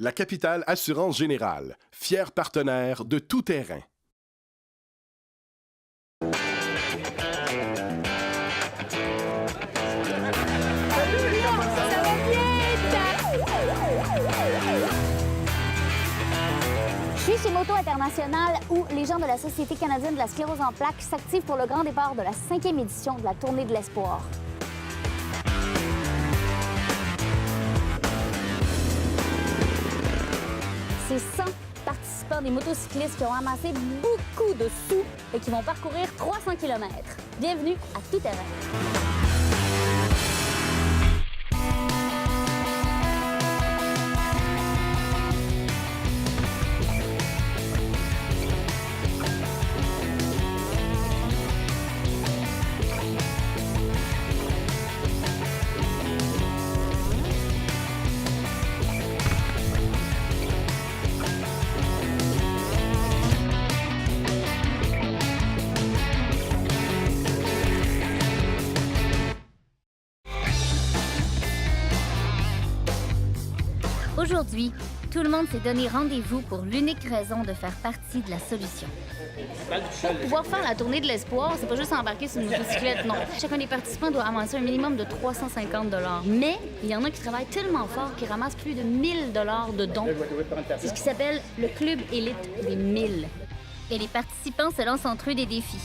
La Capitale Assurance Générale, fier partenaire de tout terrain. Je suis chez Moto International où les gens de la Société canadienne de la sclérose en plaques s'activent pour le grand départ de la 5e édition de la Tournée de l'Espoir. C'est 100 participants des motocyclistes qui ont amassé beaucoup de sous et qui vont parcourir 300 km. Bienvenue à Tout terrain. Aujourd'hui, tout le monde s'est donné rendez-vous pour l'unique raison de faire partie de la solution. Pour pouvoir faire la Tournée de l'Espoir, c'est pas juste embarquer sur une motocyclette, non. Chacun des participants doit amasser un minimum de 350 $. Mais il y en a qui travaillent tellement fort qu'ils ramassent plus de 1000 $ de dons. C'est ce qui s'appelle le Club élite des 1000. Et les participants se lancent entre eux des défis.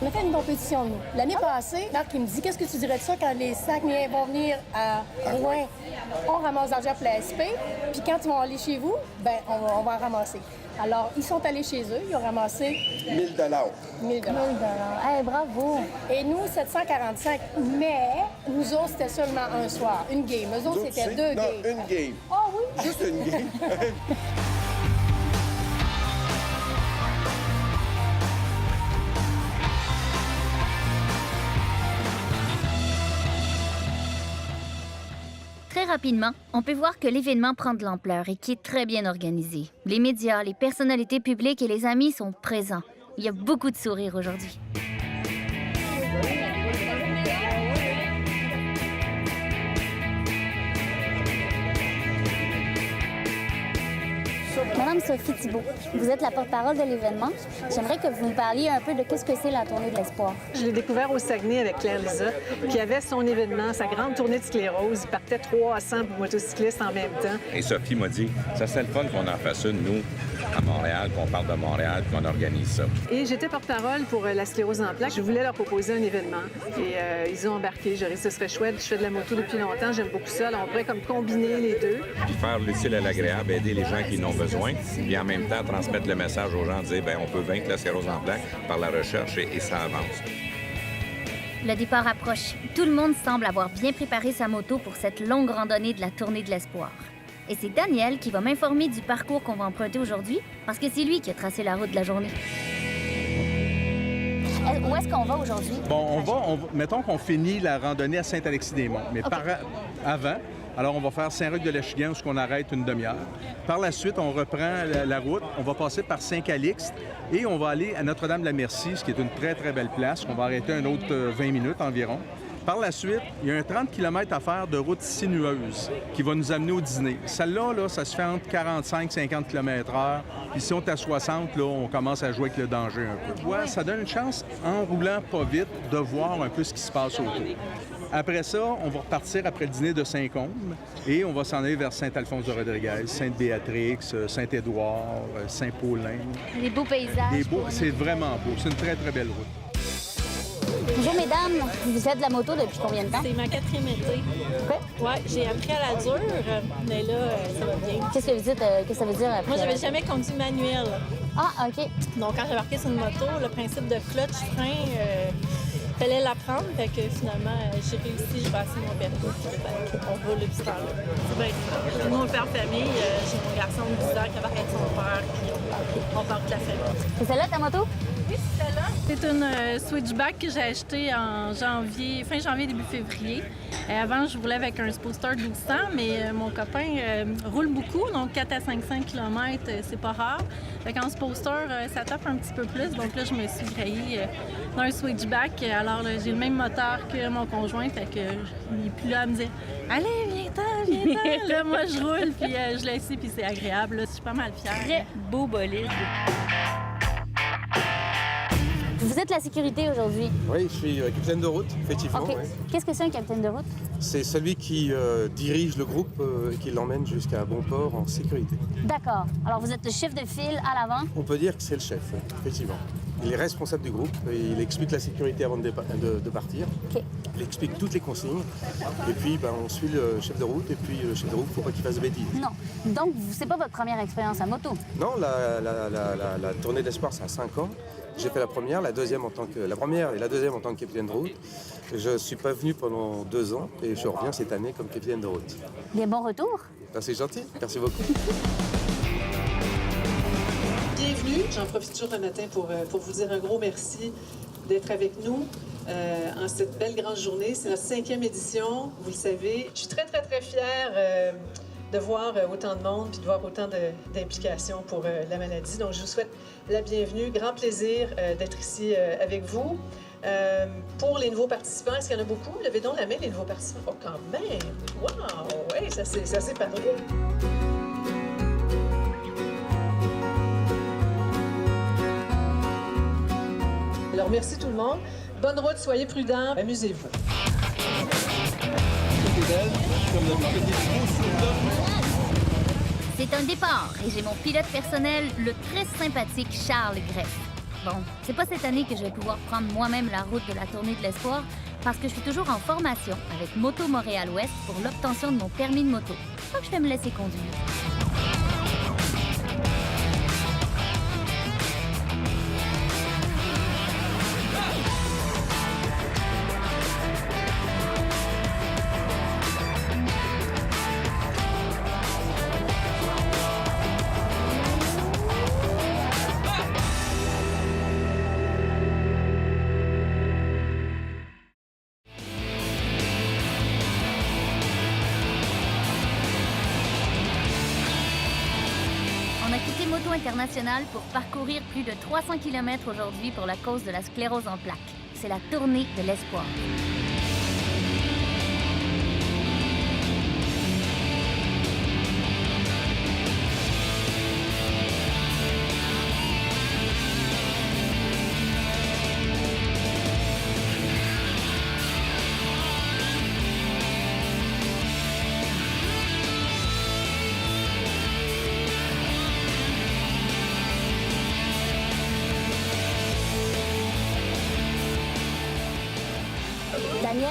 On a fait une compétition, nous. L'année passée, Marc, il me dit, qu'est-ce que tu dirais de ça quand les sacs vont venir à Rouen? On ramasse l'argent pour la SP, puis quand ils vont aller chez vous, ben on va en ramasser. Alors, ils sont allés chez eux, ils ont ramassé 1000 $. 1000 $. Hey, bravo! Et nous, 745. Mais nous autres, c'était seulement un soir, une game. Eux autres, c'était deux games. Non, une game. Oh oui? Juste une game. Très rapidement, on peut voir que l'événement prend de l'ampleur et qu'il est très bien organisé. Les médias, les personnalités publiques et les amis sont présents. Il y a beaucoup de sourires aujourd'hui. Madame Sophie Thibault, vous êtes la porte-parole de l'événement. J'aimerais que vous nous parliez un peu de qu'est-ce que c'est la Tournée de l'Espoir. Je l'ai découvert au Saguenay avec Claire Lisa, qui avait son événement, sa grande tournée de sclérose. Il partait 300 motocyclistes en même temps. Et Sophie m'a dit, ça serait le fun qu'on en fasse une, nous, à Montréal, qu'on parle de Montréal, qu'on organise ça. Et j'étais porte-parole pour la sclérose en plaques. Je voulais leur proposer un événement. Et ils ont embarqué. Je dit, ce serait chouette. Je fais de la moto depuis longtemps. J'aime beaucoup ça. Alors, on pourrait comme combiner les deux. Puis faire l'utile à l'agréable, aider les gens qui en ont besoin, puis en même temps transmettre le message aux gens, dire, bien, on peut vaincre la sclérose en plaques par la recherche et ça avance. Le départ approche. Tout le monde semble avoir bien préparé sa moto pour cette longue randonnée de la Tournée de l'Espoir. Et c'est Daniel qui va m'informer du parcours qu'on va emprunter aujourd'hui, parce que c'est lui qui a tracé la route de la journée. Où est-ce qu'on va aujourd'hui? Bon, mettons qu'on finit la randonnée à Saint-Alexis-des-Monts, mais avant, alors on va faire Saint-Roch-de-l'Échigan, où on arrête une demi-heure. Par la suite, on reprend la route, on va passer par Saint-Calixte et on va aller à Notre-Dame-de-la-Merci, ce qui est une très, très belle place. On va arrêter un autre 20 minutes environ. Par la suite, il y a un 30 km à faire de route sinueuse qui va nous amener au dîner. Celle-là, là, ça se fait entre 45 et 50 km/h. Puis si on est à 60, là, on commence à jouer avec le danger un peu. Ouais, ça donne une chance, en roulant pas vite, de voir un peu ce qui se passe autour. Après ça, on va repartir après le dîner de Saint-Côme et on va s'en aller vers Saint-Alphonse-de-Rodriguez, Sainte-Béatrix, Saint-Édouard, Saint-Paulin. Des beaux paysages. C'est vraiment beau. C'est une très, très belle route. Bonjour, mesdames. Vous faites de la moto depuis combien de temps? C'est ma 4e été. OK. Ouais, j'ai appris à la dure, mais là, ça va bien. Qu'est-ce que ça veut dire après? Moi, j'avais jamais conduit manuel. Ah, OK. Donc, quand j'ai embarqué sur une moto, le principe de clutch, frein, fallait l'apprendre. Fait que finalement, j'ai réussi, j'ai passé mon permis. On roule depuis ce temps-là. C'est bien cool. Nous, on le fait en famille. J'ai mon garçon de 10 ans qui embarque avec son père, puis on part de la famille. C'est celle-là, ta moto? Oui, c'est celle-là. C'est une switchback que j'ai achetée en janvier, fin janvier, début février. Avant, je roulais avec un Sposter 1200, mais mon copain roule beaucoup, donc 4 à 500 km, c'est pas rare. Fait qu'en Sposter, ça tape un petit peu plus, donc là, je me suis grillée dans un switchback. Alors, j'ai le même moteur que mon conjoint, fait que il n'est plus là à me dire « Allez, viens-t'en. Là, moi, je roule, puis je laisse, puis c'est agréable. Là. Je suis pas mal fière. Très beau bolide. Vous êtes la sécurité aujourd'hui. Oui, je suis capitaine de route, effectivement. OK. Ouais. Qu'est-ce que c'est un capitaine de route? C'est celui qui dirige le groupe et qui l'emmène jusqu'à bon port en sécurité. D'accord. Alors, vous êtes le chef de file à l'avant. On peut dire que c'est le chef, ouais, effectivement. Il est responsable du groupe, et il explique la sécurité avant de partir. OK. Il explique toutes les consignes. Et puis, on suit le chef de route. Et puis, le chef de route, il ne faut pas qu'il fasse de bêtises. Non. Donc, c'est pas votre première expérience à moto? Non, la tournée d'espoir, c'est à 5 ans. J'ai fait la première et la deuxième en tant que capitaine de route. Je ne suis pas venu pendant 2 ans et je reviens cette année comme capitaine de route. Bien, bon retour. C'est gentil, merci beaucoup. Bienvenue. J'en profite toujours un matin pour vous dire un gros merci d'être avec nous en cette belle grande journée. C'est notre 5e édition, vous le savez. Je suis très, très, très fière de voir autant de monde puis de voir autant d'implications pour la maladie. Donc, je vous souhaite la bienvenue. Grand plaisir d'être ici avec vous. Pour les nouveaux participants, est-ce qu'il y en a beaucoup? Levez donc la main, les nouveaux participants. Oh, quand même! Wow! Oui, ça c'est pas drôle. Alors, merci tout le monde. Bonne route, soyez prudents, amusez-vous. C'est un départ et j'ai mon pilote personnel, le très sympathique Charles Greff. Bon, c'est pas cette année que je vais pouvoir prendre moi-même la route de la Tournée de l'Espoir parce que je suis toujours en formation avec Moto Montréal-Ouest pour l'obtention de mon permis de moto. Donc je vais me laisser conduire. Moto International pour parcourir plus de 300 km aujourd'hui pour la cause de la sclérose en plaques. C'est la Tournée de l'Espoir. Daniel,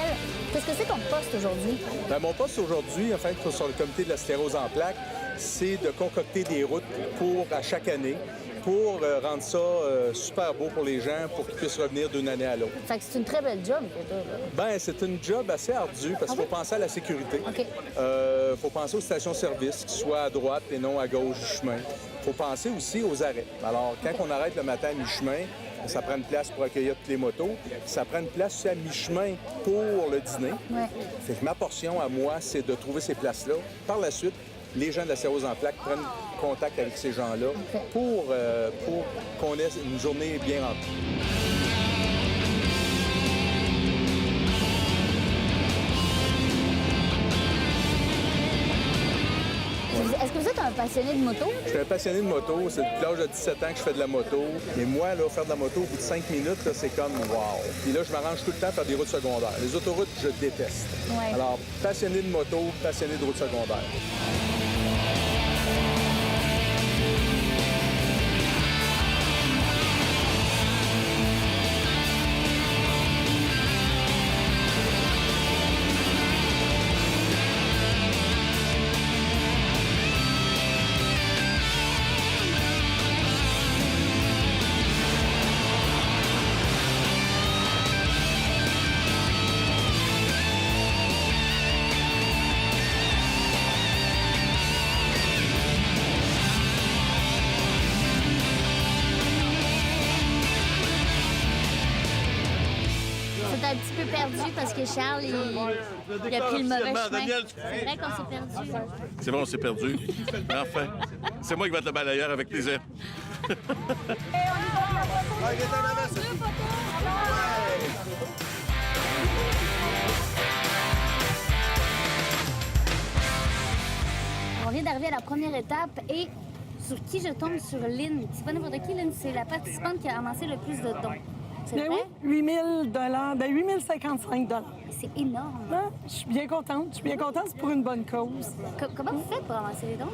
qu'est-ce que c'est ton poste aujourd'hui? Mon poste aujourd'hui, en fait, sur le comité de la sclérose en plaques, c'est de concocter des routes à chaque année pour rendre ça super beau pour les gens, pour qu'ils puissent revenir d'une année à l'autre. Fait que c'est une très belle job que t'as, là. C'est une job assez ardue parce qu'il faut penser à la sécurité. OK. Faut penser aux stations-service, qui soient à droite et non à gauche du chemin. Faut penser aussi aux arrêts. Alors, quand on arrête le matin à mi-chemin, ça prend une place pour accueillir toutes les motos. Ça prend une place aussi à mi-chemin pour le dîner. Ouais. Fait que ma portion à moi, c'est de trouver ces places-là. Par la suite, les gens de la sclérose en plaques prennent contact avec ces gens-là pour qu'on ait une journée bien remplie. Est-ce que vous êtes un passionné de moto? Je suis un passionné de moto. C'est depuis l'âge de 17 ans que je fais de la moto. Et moi, là, faire de la moto au bout de 5 minutes, là, c'est comme wow. Puis là, je m'arrange tout le temps à faire des routes secondaires. Les autoroutes, je déteste. Ouais. Alors, passionné de moto, passionné de routes secondaires. Un petit peu perdu parce que Charles, il a pris le mauvais chemin. C'est vrai qu'on s'est perdu. C'est vrai, on s'est perdu. Enfin, c'est moi qui vais être le balayeur avec plaisir. On vient d'arriver à la première étape et sur qui je tombe? Sur Lynn. C'est pas n'importe qui, Lynn, c'est la participante qui a amassé le plus de dons. C'est Ben vrai? oui, 8 000 ben 8 055 C'est énorme. Ah, je suis bien contente. Je suis bien contente, c'est pour une bonne cause. Comment vous faites pour amasser les dons?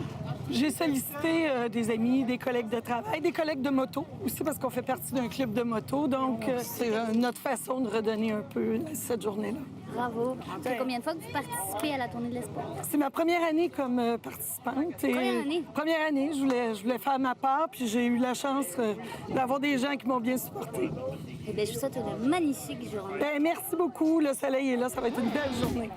J'ai sollicité des amis, des collègues de travail, des collègues de moto aussi parce qu'on fait partie d'un club de moto. Donc, c'est notre façon de redonner un peu cette journée-là. Bravo. Ça fait combien de fois que vous participez à la Tournée de l'Espoir? C'est ma première année comme participante. Première année? Première année. Je voulais faire ma part, puis j'ai eu la chance d'avoir des gens qui m'ont bien supportée. Eh bien, je vous souhaite une magnifique journée. Bien, merci beaucoup. Le soleil est là. Ça va être une belle journée.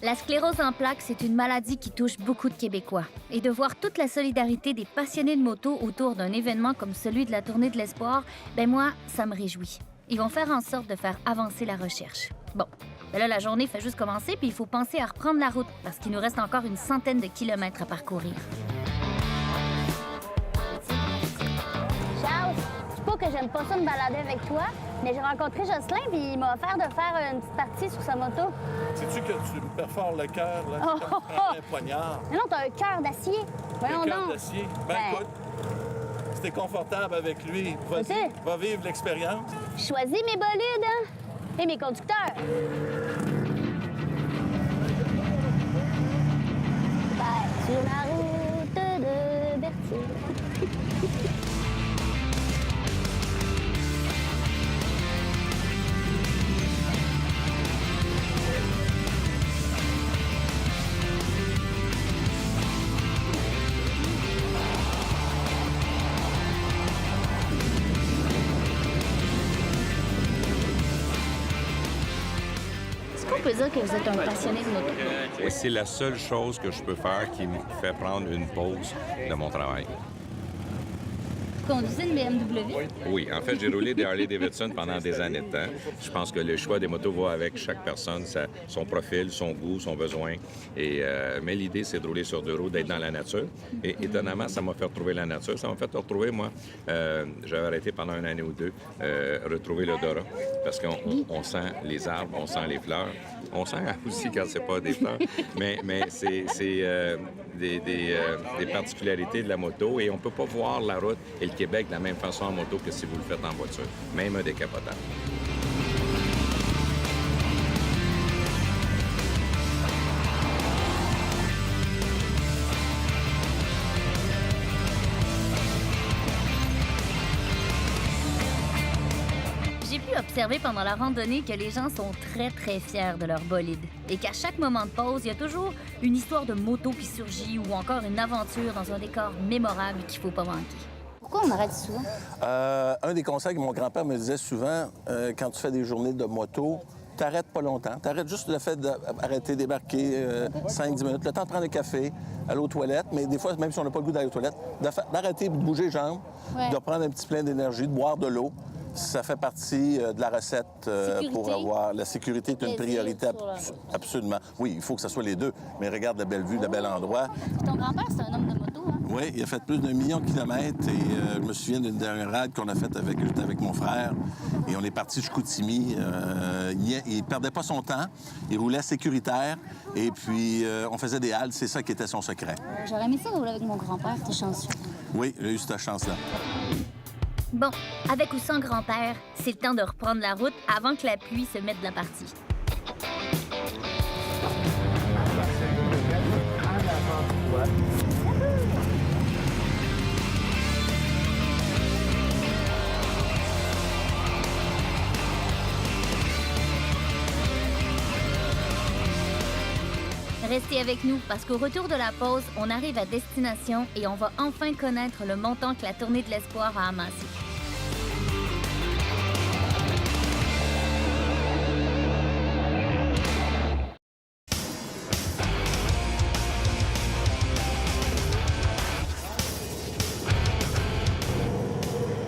La sclérose en plaques, c'est une maladie qui touche beaucoup de Québécois. Et de voir toute la solidarité des passionnés de moto autour d'un événement comme celui de la Tournée de l'Espoir, ben moi, ça me réjouit. Ils vont faire en sorte de faire avancer la recherche. Bon, ben là, la journée fait juste commencer, puis il faut penser à reprendre la route parce qu'il nous reste encore une centaine de kilomètres à parcourir. Charles, je sais pas que j'aime pas ça me balader avec toi, mais j'ai rencontré Jocelyn puis il m'a offert de faire une petite partie sur sa moto. Sais-tu que tu me perfores le cœur, là, Oh, comme tu prendrais un poignard? Mais non, t'as un cœur d'acier. Voyons Un cœur donc. d'acier. Ben, écoute, si t'es confortable avec lui, Ok. va vivre l'expérience. Je choisis mes bolides, hein? Et mes conducteurs. Sur la route de Berthier. Est-ce qu'on peut dire que vous êtes un passionné de moto? Et c'est la seule chose que je peux faire qui me fait prendre une pause de mon travail. Vous conduisez une BMW? Oui, en fait, j'ai roulé des Harley-Davidson pendant des années de temps. Je pense que le choix des motos va avec chaque personne, son profil, son goût, son besoin. Mais l'idée, c'est de rouler sur deux roues, d'être dans la nature. Et étonnamment, ça m'a fait retrouver la nature. Ça m'a fait retrouver, moi, j'avais arrêté pendant une année ou deux, retrouver l'odorat. Parce qu'on sent les arbres, on sent les fleurs. On sent aussi quand c'est pas des fleurs. Mais c'est des particularités de la moto. Et on peut pas voir la route et le Québec de la même façon en moto que si vous le faites en voiture, même un décapotable. J'ai pu observer pendant la randonnée que les gens sont très, très fiers de leur bolide et qu'à chaque moment de pause, il y a toujours une histoire de moto qui surgit ou encore une aventure dans un décor mémorable qu'il faut pas manquer. Pourquoi on arrête souvent? Un des conseils que mon grand-père me disait souvent, quand tu fais des journées de moto, t'arrêtes pas longtemps. T'arrêtes juste le fait d'arrêter, débarquer 5-10 minutes, le temps de prendre un café, aller aux toilettes, mais des fois, même si on n'a pas le goût d'aller aux toilettes, d'arrêter de bouger les jambes, de prendre un petit plein d'énergie, de boire de l'eau. Ça fait partie de la recette pour avoir... La sécurité est une priorité, absolument. Oui, il faut que ce soit les deux. Mais regarde la belle vue, le bel endroit. Ton grand-père, c'est un homme de moto, hein? Oui, il a fait plus d'1 million de kilomètres et je me souviens d'une dernière ride qu'on a faite avec mon frère. Et on est parti de Chicoutimi. Il perdait pas son temps, il roulait sécuritaire et puis on faisait des haltes. C'est ça qui était son secret. J'aurais aimé ça rouler avec mon grand-père, t'es chanceux. Oui, j'ai eu cette chance-là. Bon, avec ou sans grand-père, c'est le temps de reprendre la route avant que la pluie se mette de la partie. Restez avec nous parce qu'au retour de la pause, on arrive à destination et on va enfin connaître le montant que la Tournée de l'Espoir a amassé.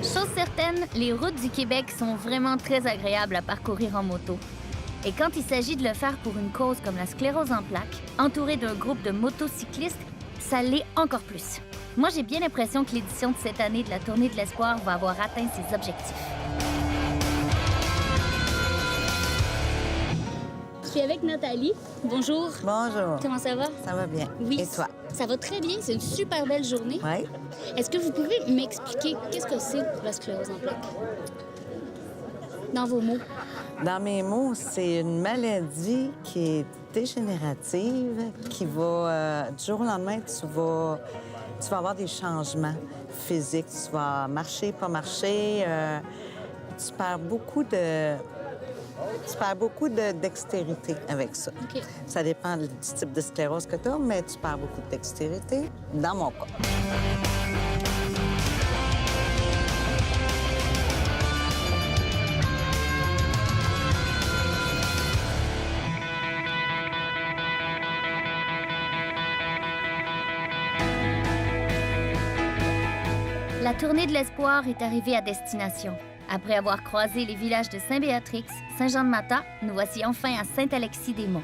Chose certaine, les routes du Québec sont vraiment très agréables à parcourir en moto. Et quand il s'agit de le faire pour une cause comme la sclérose en plaques, entouré d'un groupe de motocyclistes, ça l'est encore plus. Moi, j'ai bien l'impression que l'édition de cette année de la Tournée de l'Espoir va avoir atteint ses objectifs. Je suis avec Nathalie. Bonjour. Bonjour. Comment ça va? Ça va bien. Oui. Et toi? Ça va très bien, c'est une super belle journée. Oui. Est-ce que vous pouvez m'expliquer qu'est-ce que c'est la sclérose en plaques? Dans vos mots. Dans mes mots, c'est une maladie qui est dégénérative, qui va, du jour au lendemain, tu vas avoir des changements physiques. Tu vas marcher, pas marcher. Tu perds beaucoup de dextérité avec ça. Okay. Ça dépend du type de sclérose que tu as, mais tu perds beaucoup de dextérité, dans mon cas. La tournée de l'espoir est arrivée à destination. Après avoir croisé les villages de Saint-Béatrix, Saint-Jean-de-Mata, nous voici enfin à Saint-Alexis-des-Monts.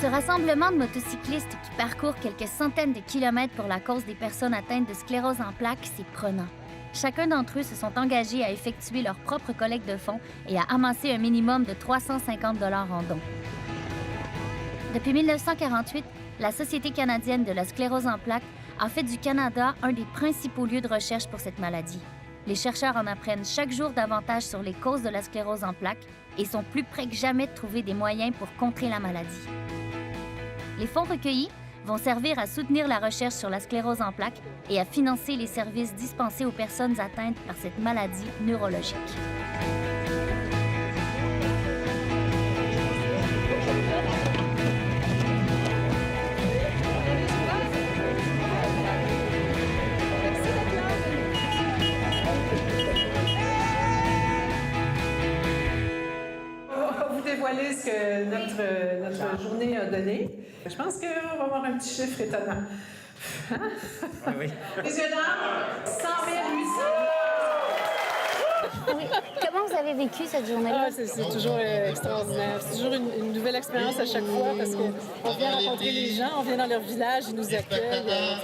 Ce rassemblement de motocyclistes qui parcourent quelques centaines de kilomètres pour la cause des personnes atteintes de sclérose en plaques, c'est prenant. Chacun d'entre eux se sont engagés à effectuer leur propre collecte de fonds et à amasser un minimum de 350 $ en dons. Depuis 1948, la Société canadienne de la sclérose en plaques a fait du Canada un des principaux lieux de recherche pour cette maladie. Les chercheurs en apprennent chaque jour davantage sur les causes de la sclérose en plaques et sont plus près que jamais de trouver des moyens pour contrer la maladie. Les fonds recueillis vont servir à soutenir la recherche sur la sclérose en plaques et à financer les services dispensés aux personnes atteintes par cette maladie neurologique. Dévoiler ce que notre journée a donné. Je pense qu'on va avoir un petit chiffre étonnant. Oui. Les yeux d'âme, 100 800. Oui. Comment vous avez vécu cette journée-là? C'est toujours extraordinaire. C'est toujours une nouvelle expérience à chaque fois parce qu'on vient rencontrer les gens, on vient dans leur village, ils nous accueillent,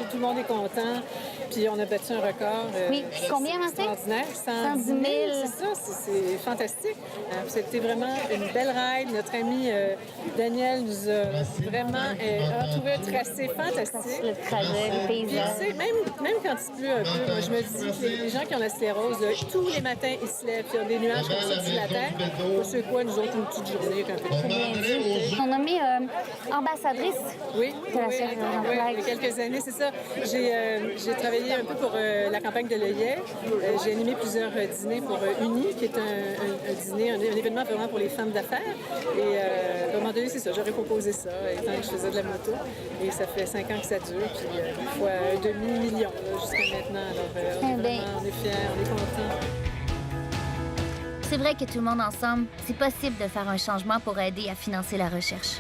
tout le monde est content. Puis on a battu un record. Oui. Combien, Martin? Extraordinaire. 110 000. C'est ça, c'est fantastique. C'était vraiment une belle ride. Notre ami Daniel nous a vraiment trouvé un tracé fantastique. Le trajet, le paysage. Puis, même quand il pleut un peu, moi, je me dis que les gens qui ont la sclérose, là, tous les matins, ils se lèvent, puis il y a des nuages comme ça dessus la tête. C'est quoi, nous autres, une petite journée quand même. On a mis ambassadrice de la sclérose en plaques. Oui, il y a quelques années, c'est ça. J'ai travaillé un peu pour la campagne de l'œillet. J'ai animé plusieurs dîners pour Uni, qui est un dîner, un événement vraiment pour les femmes d'affaires. Et à un moment donné, c'est ça, j'aurais proposé ça, étant que je faisais de la moto. Et ça fait 5 ans que ça dure, puis une fois un demi-million jusqu'à maintenant. Alors, on est fiers, on est contents. C'est vrai que tout le monde ensemble, c'est possible de faire un changement pour aider à financer la recherche.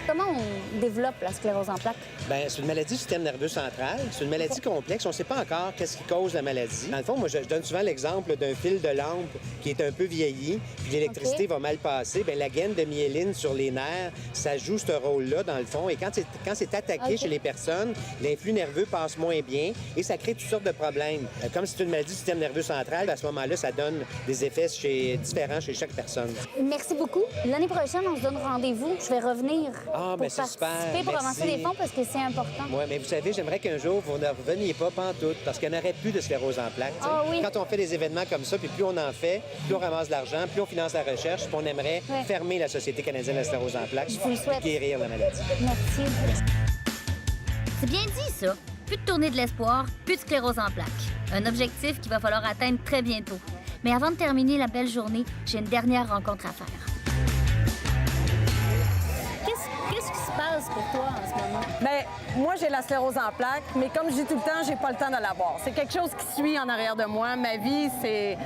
Comment on développe la sclérose en plaques? Bien, c'est une maladie du système nerveux central. C'est une maladie complexe. On ne sait pas encore qu'est-ce qui cause la maladie. Dans le fond, moi, je donne souvent l'exemple d'un fil de lampe qui est un peu vieilli, puis l'électricité va mal passer. Bien, la gaine de myéline sur les nerfs, ça joue ce rôle-là, dans le fond. Et quand c'est attaqué chez les personnes, l'influx nerveux passe moins bien et ça crée toutes sortes de problèmes. Comme c'est une maladie du système nerveux central, à ce moment-là, ça donne des effets différents chez chaque personne. Merci beaucoup. L'année prochaine, on se donne rendez-vous. Je vais revenir pour participer, pour avancer les fonds parce que c'est important. Oui, mais vous savez, j'aimerais qu'un jour, vous ne reveniez pas pantoute parce qu'il n'y en aurait plus de sclérose en plaques. Oui. Quand on fait des événements comme ça, puis plus on en fait, plus on ramasse de l'argent, plus on finance la recherche, puis on aimerait fermer la Société canadienne de la sclérose en plaques et guérir la maladie. Merci. C'est bien dit, ça. Plus de tournée de l'espoir, plus de sclérose en plaques. Un objectif qu'il va falloir atteindre très bientôt. Mais avant de terminer la belle journée, j'ai une dernière rencontre à faire. Qu'est-ce qui se passe pour toi en ce moment? Bien, moi, j'ai la sclérose en plaques, mais comme je dis tout le temps, j'ai pas le temps de l'avoir. C'est quelque chose qui suit en arrière de moi. Ma vie, c'est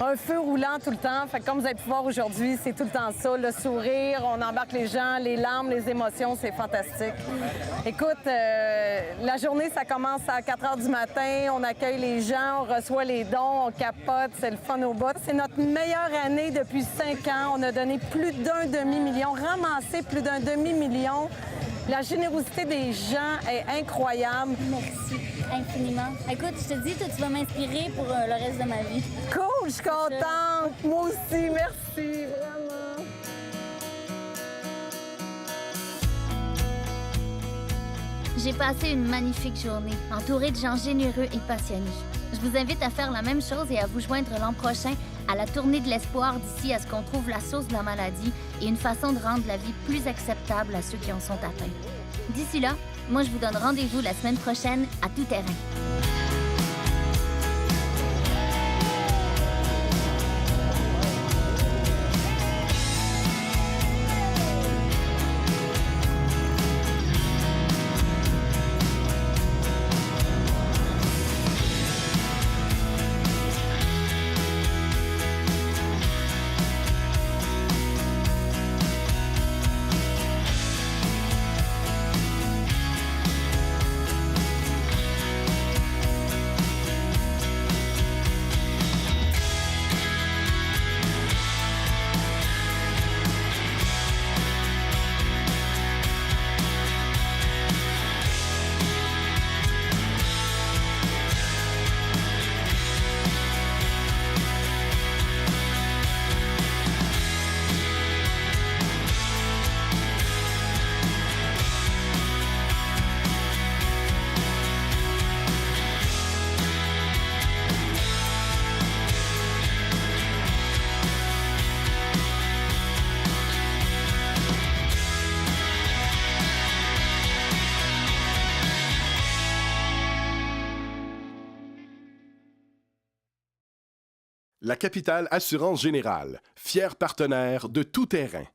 un feu roulant tout le temps. Fait que comme vous avez pu voir aujourd'hui, c'est tout le temps ça. Le sourire, on embarque les gens, les larmes, les émotions, c'est fantastique. Écoute, la journée, ça commence à 4 h du matin. On accueille les gens, on reçoit les dons, on capote, c'est le fun au bout. C'est notre meilleure année depuis 5 ans. On a donné plus d'1 demi-million, ramassé plus d'1 demi-million. La générosité des gens est incroyable. Merci infiniment. Écoute, je te dis, toi, tu vas m'inspirer pour le reste de ma vie. Cool, je suis contente. Moi aussi, merci, vraiment. J'ai passé une magnifique journée, entourée de gens généreux et passionnés. Je vous invite à faire la même chose et à vous joindre l'an prochain à la Tournée de l'espoir d'ici à ce qu'on trouve la source de la maladie et une façon de rendre la vie plus acceptable à ceux qui en sont atteints. D'ici là, moi je vous donne rendez-vous la semaine prochaine à Tout Terrain. La Capitale Assurance Générale, fier partenaire de Tout Terrain.